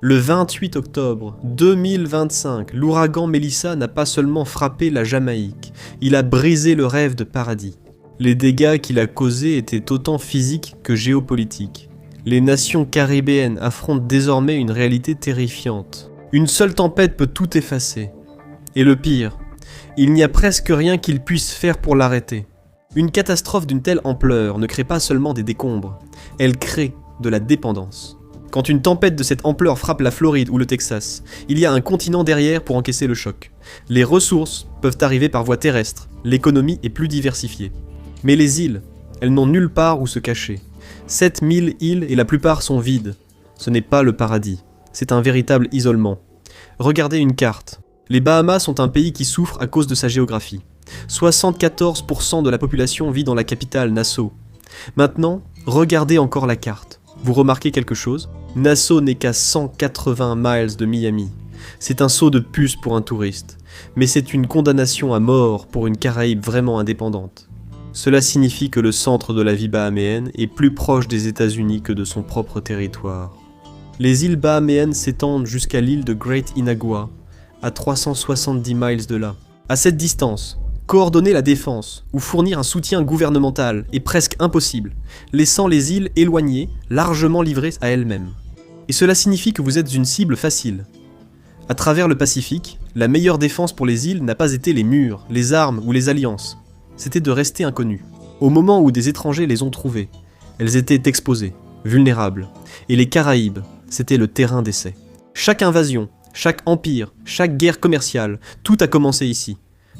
Le 28 octobre 2025, l'ouragan Melissa n'a pas seulement frappé la Jamaïque, il a brisé le rêve de paradis. Les dégâts qu'il a causés étaient autant physiques que géopolitiques. Les nations caribéennes affrontent désormais une réalité terrifiante. Une seule tempête peut tout effacer. Et le pire, il n'y a presque rien qu'il puisse faire pour l'arrêter. Une catastrophe d'une telle ampleur ne crée pas seulement des décombres, elle crée de la dépendance. Quand une tempête de cette ampleur frappe la Floride ou le Texas, il y a un continent derrière pour encaisser le choc. Les ressources peuvent arriver par voie terrestre, l'économie est plus diversifiée. Mais les îles, elles n'ont nulle part où se cacher. 7000 îles et la plupart sont vides. Ce n'est pas le paradis, c'est un véritable isolement. Regardez une carte. Les Bahamas sont un pays qui souffre à cause de sa géographie. 74% de la population vit dans la capitale, Nassau. Maintenant, regardez encore la carte. Vous remarquez quelque chose ? Nassau n'est qu'à 180 miles de Miami. C'est un saut de puce pour un touriste, mais c'est une condamnation à mort pour une Caraïbe vraiment indépendante. Cela signifie que le centre de la vie bahaméenne est plus proche des États-Unis que de son propre territoire. Les îles bahaméennes s'étendent jusqu'à l'île de Great Inagua, à 370 miles de là. À cette distance, coordonner la défense ou fournir un soutien gouvernemental est presque impossible, laissant les îles éloignées, largement livrées à elles-mêmes. Et cela signifie que vous êtes une cible facile. À travers le Pacifique, la meilleure défense pour les îles n'a pas été les murs, les armes ou les alliances. C'était de rester inconnues. Au moment où des étrangers les ont trouvées, elles étaient exposées, vulnérables. Et les Caraïbes, c'était le terrain d'essai. Chaque invasion, chaque empire, chaque guerre commerciale, tout a commencé ici.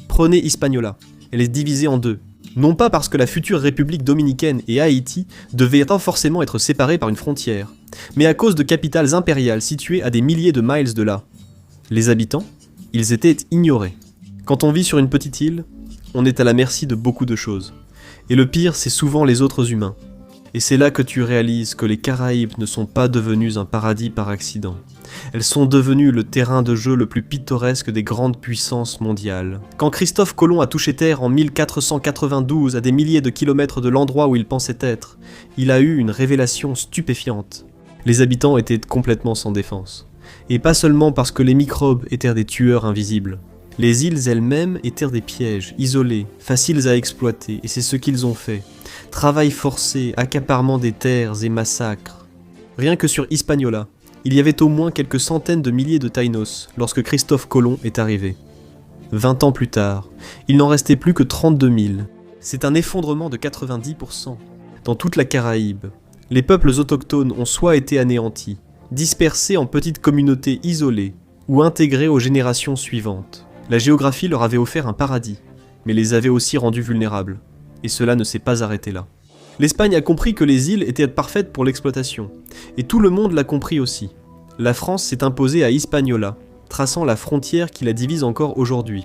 Prenez Hispaniola, elle est divisée en deux. Non pas parce que la future République dominicaine et Haïti devaient pas forcément être séparées par une frontière, mais à cause de capitales impériales situées à des milliers de miles de là. Les habitants, ils étaient ignorés. Quand on vit sur une petite île, on est à la merci de beaucoup de choses. Et le pire, c'est souvent les autres humains. Et c'est là que tu réalises que les Caraïbes ne sont pas devenues un paradis par accident. Elles sont devenues le terrain de jeu le plus pittoresque des grandes puissances mondiales. Quand Christophe Colomb a touché terre en 1492 à des milliers de kilomètres de l'endroit où il pensait être, il a eu une révélation stupéfiante. Les habitants étaient complètement sans défense. Et pas seulement parce que les microbes étaient des tueurs invisibles. Les îles elles-mêmes étaient des pièges, isolés, faciles à exploiter, et c'est ce qu'ils ont fait. Travail forcé, accaparement des terres et massacres. Rien que sur Hispaniola, il y avait au moins quelques centaines de milliers de Taïnos lorsque Christophe Colomb est arrivé. 20 ans plus tard, il n'en restait plus que 32 000. C'est un effondrement de 90%. Dans toute la Caraïbe, les peuples autochtones ont soit été anéantis, dispersés en petites communautés isolées, ou intégrés aux générations suivantes. La géographie leur avait offert un paradis, mais les avait aussi rendus vulnérables. Et cela ne s'est pas arrêté là. L'Espagne a compris que les îles étaient parfaites pour l'exploitation, et tout le monde l'a compris aussi. La France s'est imposée à Hispaniola, traçant la frontière qui la divise encore aujourd'hui.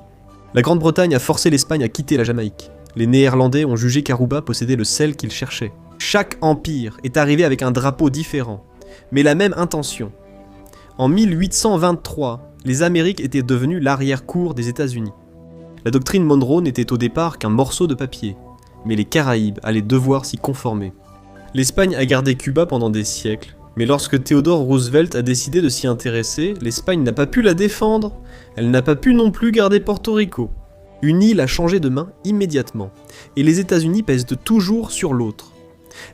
La Grande-Bretagne a forcé l'Espagne à quitter la Jamaïque. Les Néerlandais ont jugé qu'Aruba possédait le sel qu'ils cherchaient. Chaque empire est arrivé avec un drapeau différent, mais la même intention. En 1823, les Amériques étaient devenues l'arrière-cour des États-Unis. La doctrine Monroe n'était au départ qu'un morceau de papier, mais les Caraïbes allaient devoir s'y conformer. L'Espagne a gardé Cuba pendant des siècles, mais lorsque Theodore Roosevelt a décidé de s'y intéresser, l'Espagne n'a pas pu la défendre, elle n'a pas pu non plus garder Porto Rico. Une île a changé de main immédiatement, et les États-Unis pèsent toujours sur l'autre.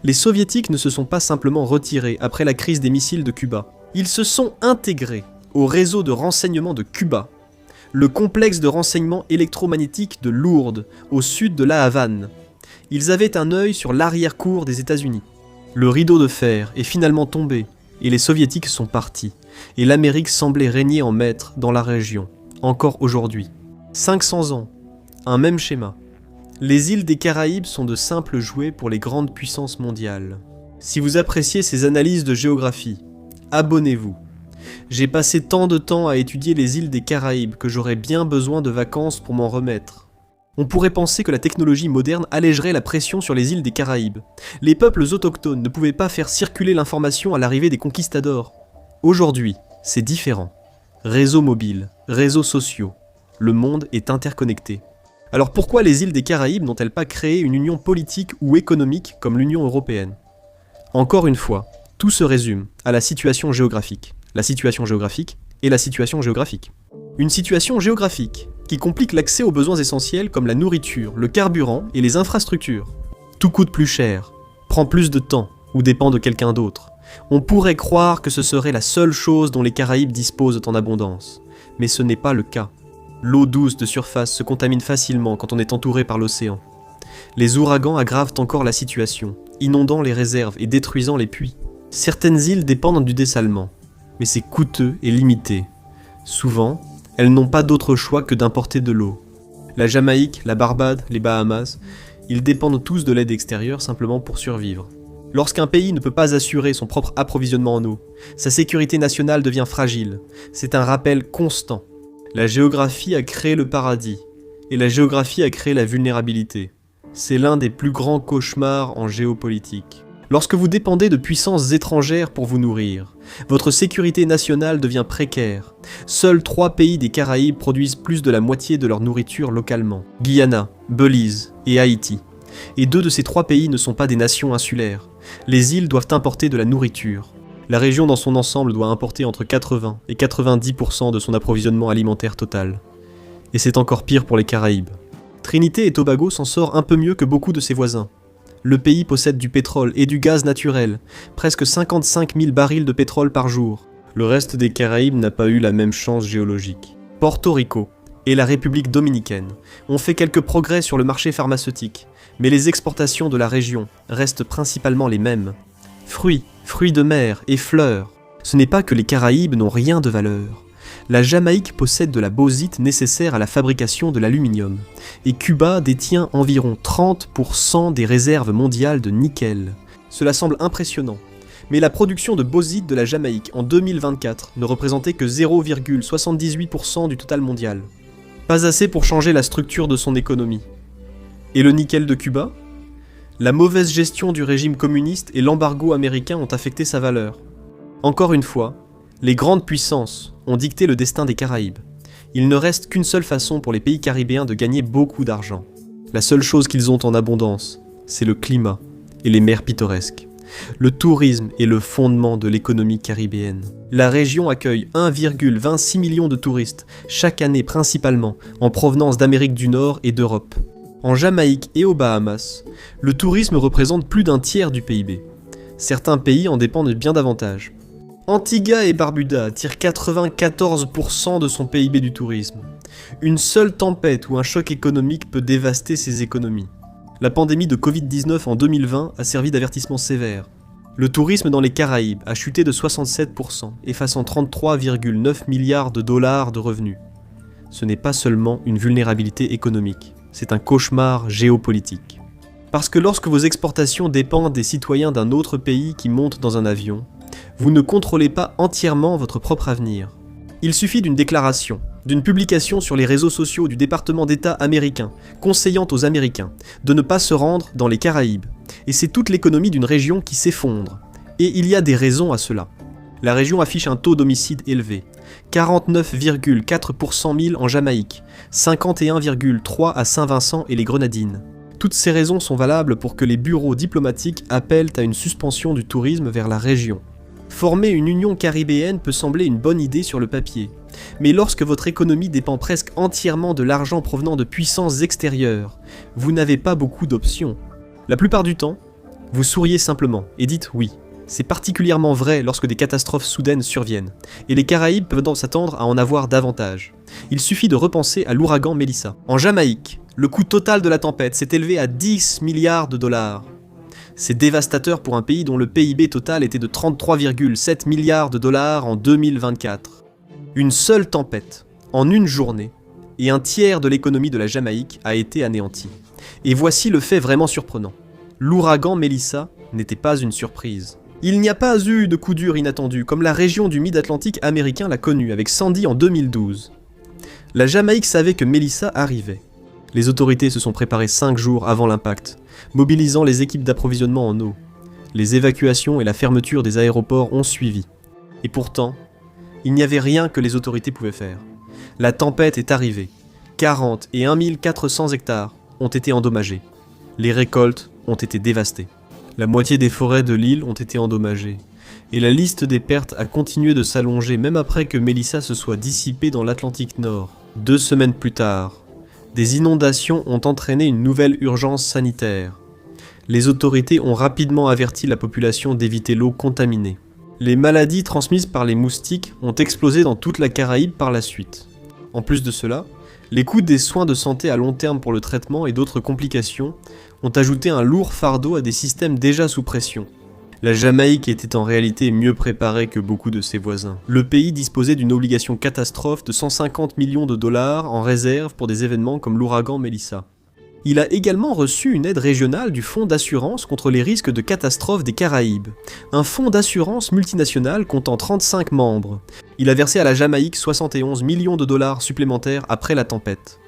Les Soviétiques ne se sont pas simplement retirés après la crise des missiles de Cuba, ils se sont intégrés au réseau de renseignement de Cuba, le complexe de renseignement électromagnétique de Lourdes, au sud de La Havane. Ils avaient un œil sur l'arrière-cour des États-Unis. Le rideau de fer est finalement tombé, et les Soviétiques sont partis, et l'Amérique semblait régner en maître dans la région, encore aujourd'hui. 500 ans, un même schéma. Les îles des Caraïbes sont de simples jouets pour les grandes puissances mondiales. Si vous appréciez ces analyses de géographie, abonnez-vous. J'ai passé tant de temps à étudier les îles des Caraïbes que j'aurais bien besoin de vacances pour m'en remettre. On pourrait penser que la technologie moderne allégerait la pression sur les îles des Caraïbes. Les peuples autochtones ne pouvaient pas faire circuler l'information à l'arrivée des conquistadors. Aujourd'hui, c'est différent. Réseaux mobiles, réseaux sociaux, le monde est interconnecté. Alors pourquoi les îles des Caraïbes n'ont-elles pas créé une union politique ou économique comme l'Union européenne ? Encore une fois, tout se résume à la situation géographique. la situation géographique et la situation géographique. Une situation géographique qui complique l'accès aux besoins essentiels comme la nourriture, le carburant et les infrastructures. Tout coûte plus cher, prend plus de temps ou dépend de quelqu'un d'autre. On pourrait croire que ce serait la seule chose dont les Caraïbes disposent en abondance, mais ce n'est pas le cas. L'eau douce de surface se contamine facilement quand on est entouré par l'océan. Les ouragans aggravent encore la situation, inondant les réserves et détruisant les puits. Certaines îles dépendent du dessalement, mais c'est coûteux et limité. Souvent, elles n'ont pas d'autre choix que d'importer de l'eau. La Jamaïque, la Barbade, les Bahamas, ils dépendent tous de l'aide extérieure simplement pour survivre. Lorsqu'un pays ne peut pas assurer son propre approvisionnement en eau, sa sécurité nationale devient fragile. C'est un rappel constant. La géographie a créé le paradis, et la géographie a créé la vulnérabilité. C'est l'un des plus grands cauchemars en géopolitique. Lorsque vous dépendez de puissances étrangères pour vous nourrir, votre sécurité nationale devient précaire. Seuls 3 pays des Caraïbes produisent plus de la moitié de leur nourriture localement. Guyana, Belize et Haïti. Et 2 de ces 3 pays ne sont pas des nations insulaires. Les îles doivent importer de la nourriture. La région dans son ensemble doit importer entre 80 et 90% de son approvisionnement alimentaire total. Et c'est encore pire pour les Caraïbes. Trinité et Tobago s'en sort un peu mieux que beaucoup de ses voisins. Le pays possède du pétrole et du gaz naturel, presque 55 000 barils de pétrole par jour. Le reste des Caraïbes n'a pas eu la même chance géologique. Porto Rico et la République dominicaine ont fait quelques progrès sur le marché pharmaceutique, mais les exportations de la région restent principalement les mêmes. Fruits de mer et fleurs. Ce n'est pas que les Caraïbes n'ont rien de valeur. La Jamaïque possède de la bauxite nécessaire à la fabrication de l'aluminium, et Cuba détient environ 30% des réserves mondiales de nickel. Cela semble impressionnant, mais la production de bauxite de la Jamaïque en 2024 ne représentait que 0,78% du total mondial. Pas assez pour changer la structure de son économie. Et le nickel de Cuba ? La mauvaise gestion du régime communiste et l'embargo américain ont affecté sa valeur. Encore une fois, les grandes puissances ont dicté le destin des Caraïbes. Il ne reste qu'une seule façon pour les pays caribéens de gagner beaucoup d'argent. La seule chose qu'ils ont en abondance, c'est le climat et les mers pittoresques. Le tourisme est le fondement de l'économie caribéenne. La région accueille 1,26 million de touristes chaque année, principalement en provenance d'Amérique du Nord et d'Europe. En Jamaïque et aux Bahamas, le tourisme représente plus d'un tiers du PIB. Certains pays en dépendent bien davantage. Antigua et Barbuda tirent 94% de son PIB du tourisme. Une seule tempête ou un choc économique peut dévaster ces économies. La pandémie de Covid-19 en 2020 a servi d'avertissement sévère. Le tourisme dans les Caraïbes a chuté de 67%, effaçant 33,9 milliards de dollars de revenus. Ce n'est pas seulement une vulnérabilité économique, c'est un cauchemar géopolitique. Parce que lorsque vos exportations dépendent des citoyens d'un autre pays qui montent dans un avion, vous ne contrôlez pas entièrement votre propre avenir. Il suffit d'une déclaration, d'une publication sur les réseaux sociaux du département d'État américain, conseillant aux Américains de ne pas se rendre dans les Caraïbes, et c'est toute l'économie d'une région qui s'effondre. Et il y a des raisons à cela. La région affiche un taux d'homicide élevé, 49,4 pour 100 000 en Jamaïque, 51,3 à Saint-Vincent et les Grenadines. Toutes ces raisons sont valables pour que les bureaux diplomatiques appellent à une suspension du tourisme vers la région. Former une union caribéenne peut sembler une bonne idée sur le papier, mais lorsque votre économie dépend presque entièrement de l'argent provenant de puissances extérieures, vous n'avez pas beaucoup d'options. La plupart du temps, vous souriez simplement et dites oui. C'est particulièrement vrai lorsque des catastrophes soudaines surviennent, et les Caraïbes peuvent donc s'attendre à en avoir davantage. Il suffit de repenser à l'ouragan Mélissa. En Jamaïque, le coût total de la tempête s'est élevé à 10 milliards de dollars. C'est dévastateur pour un pays dont le PIB total était de 33,7 milliards de dollars en 2024. Une seule tempête, en une journée, et un tiers de l'économie de la Jamaïque a été anéanti. Et voici le fait vraiment surprenant. L'ouragan Mélissa n'était pas une surprise. Il n'y a pas eu de coup dur inattendu, comme la région du Mid-Atlantique américain l'a connu avec Sandy en 2012. La Jamaïque savait que Mélissa arrivait. Les autorités se sont préparées 5 jours avant l'impact, mobilisant les équipes d'approvisionnement en eau. Les évacuations et la fermeture des aéroports ont suivi. Et pourtant, il n'y avait rien que les autorités pouvaient faire. La tempête est arrivée. 40 et 1400 hectares ont été endommagés. Les récoltes ont été dévastées. La moitié des forêts de l'île ont été endommagées. Et la liste des pertes a continué de s'allonger même après que Melissa se soit dissipée dans l'Atlantique Nord. 2 semaines plus tard, des inondations ont entraîné une nouvelle urgence sanitaire. Les autorités ont rapidement averti la population d'éviter l'eau contaminée. Les maladies transmises par les moustiques ont explosé dans toute la Caraïbe par la suite. En plus de cela, les coûts des soins de santé à long terme pour le traitement et d'autres complications ont ajouté un lourd fardeau à des systèmes déjà sous pression. La Jamaïque était en réalité mieux préparée que beaucoup de ses voisins. Le pays disposait d'une obligation catastrophe de 150 millions de dollars en réserve pour des événements comme l'ouragan Melissa. Il a également reçu une aide régionale du Fonds d'assurance contre les risques de catastrophes des Caraïbes, un fonds d'assurance multinational comptant 35 membres. Il a versé à la Jamaïque 71 millions de dollars supplémentaires après la tempête.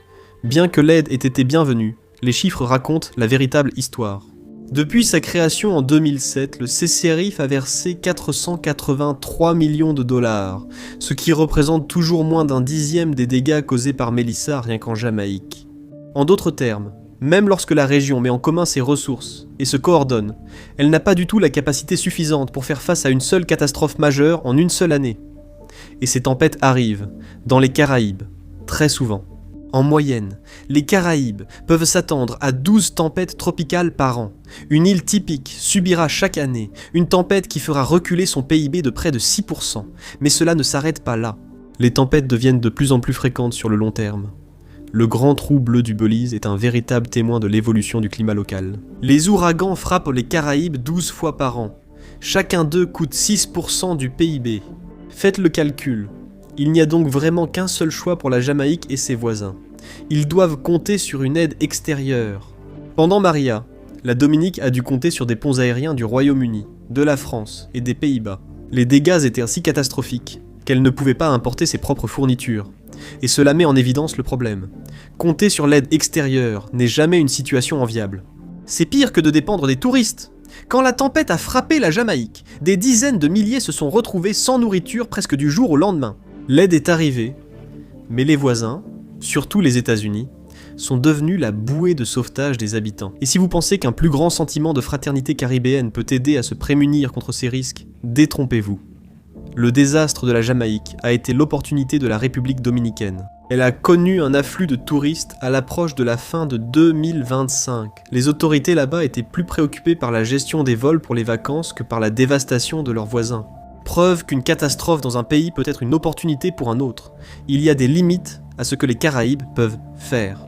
Bien que l'aide ait été bienvenue, les chiffres racontent la véritable histoire. Depuis sa création en 2007, le CCRIF a versé 483 millions de dollars, ce qui représente toujours moins d'un dixième des dégâts causés par Melissa rien qu'en Jamaïque. En d'autres termes, même lorsque la région met en commun ses ressources et se coordonne, elle n'a pas du tout la capacité suffisante pour faire face à une seule catastrophe majeure en une seule année. Et ces tempêtes arrivent, dans les Caraïbes, très souvent. En moyenne, les Caraïbes peuvent s'attendre à 12 tempêtes tropicales par an. Une île typique subira chaque année une tempête qui fera reculer son PIB de près de 6%. Mais cela ne s'arrête pas là. Les tempêtes deviennent de plus en plus fréquentes sur le long terme. Le grand trou bleu du Belize est un véritable témoin de l'évolution du climat local. Les ouragans frappent les Caraïbes 12 fois par an. Chacun d'eux coûte 6% du PIB. Faites le calcul. Il n'y a donc vraiment qu'un seul choix pour la Jamaïque et ses voisins. Ils doivent compter sur une aide extérieure. Pendant Maria, la Dominique a dû compter sur des ponts aériens du Royaume-Uni, de la France et des Pays-Bas. Les dégâts étaient si catastrophiques qu'elle ne pouvait pas importer ses propres fournitures. Et cela met en évidence le problème. Compter sur l'aide extérieure n'est jamais une situation enviable. C'est pire que de dépendre des touristes. Quand la tempête a frappé la Jamaïque, des dizaines de milliers se sont retrouvés sans nourriture presque du jour au lendemain. L'aide est arrivée, mais les voisins, surtout les États-Unis, sont devenus la bouée de sauvetage des habitants. Et si vous pensez qu'un plus grand sentiment de fraternité caribéenne peut aider à se prémunir contre ces risques, détrompez-vous. Le désastre de la Jamaïque a été l'opportunité de la République dominicaine. Elle a connu un afflux de touristes à l'approche de la fin de 2025. Les autorités là-bas étaient plus préoccupées par la gestion des vols pour les vacances que par la dévastation de leurs voisins. Preuve qu'une catastrophe dans un pays peut être une opportunité pour un autre. Il y a des limites à ce que les Caraïbes peuvent faire.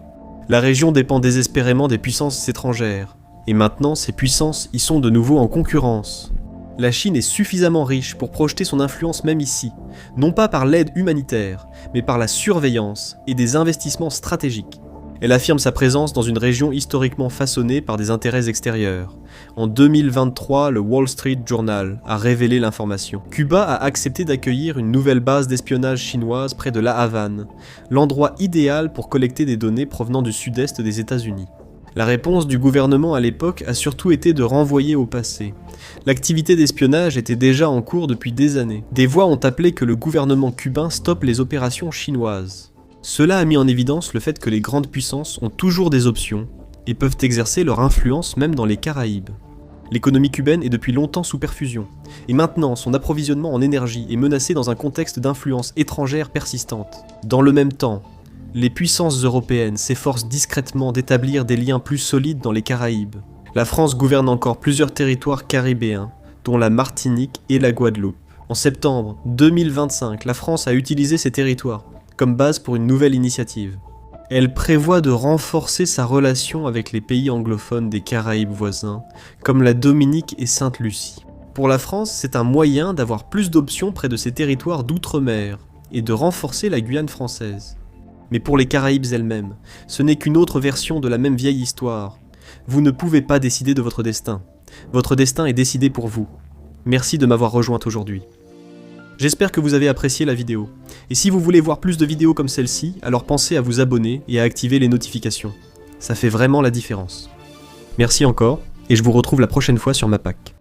La région dépend désespérément des puissances étrangères. Et maintenant, ces puissances y sont de nouveau en concurrence. La Chine est suffisamment riche pour projeter son influence même ici, non pas par l'aide humanitaire, mais par la surveillance et des investissements stratégiques. Elle affirme sa présence dans une région historiquement façonnée par des intérêts extérieurs. En 2023, le Wall Street Journal a révélé l'information. Cuba a accepté d'accueillir une nouvelle base d'espionnage chinoise près de La Havane, l'endroit idéal pour collecter des données provenant du sud-est des États-Unis. La réponse du gouvernement à l'époque a surtout été de renvoyer au passé. L'activité d'espionnage était déjà en cours depuis des années. Des voix ont appelé que le gouvernement cubain stoppe les opérations chinoises. Cela a mis en évidence le fait que les grandes puissances ont toujours des options et peuvent exercer leur influence même dans les Caraïbes. L'économie cubaine est depuis longtemps sous perfusion, et maintenant son approvisionnement en énergie est menacé dans un contexte d'influence étrangère persistante. Dans le même temps, les puissances européennes s'efforcent discrètement d'établir des liens plus solides dans les Caraïbes. La France gouverne encore plusieurs territoires caribéens, dont la Martinique et la Guadeloupe. En septembre 2025, la France a utilisé ces territoires comme base pour une nouvelle initiative. Elle prévoit de renforcer sa relation avec les pays anglophones des Caraïbes voisins, comme la Dominique et Sainte-Lucie. Pour la France, c'est un moyen d'avoir plus d'options près de ces territoires d'outre-mer et de renforcer la Guyane française. Mais pour les Caraïbes elles-mêmes, ce n'est qu'une autre version de la même vieille histoire. Vous ne pouvez pas décider de votre destin. Votre destin est décidé pour vous. Merci de m'avoir rejoint aujourd'hui. J'espère que vous avez apprécié la vidéo. Et si vous voulez voir plus de vidéos comme celle-ci, alors pensez à vous abonner et à activer les notifications. Ça fait vraiment la différence. Merci encore, et je vous retrouve la prochaine fois sur Mapac.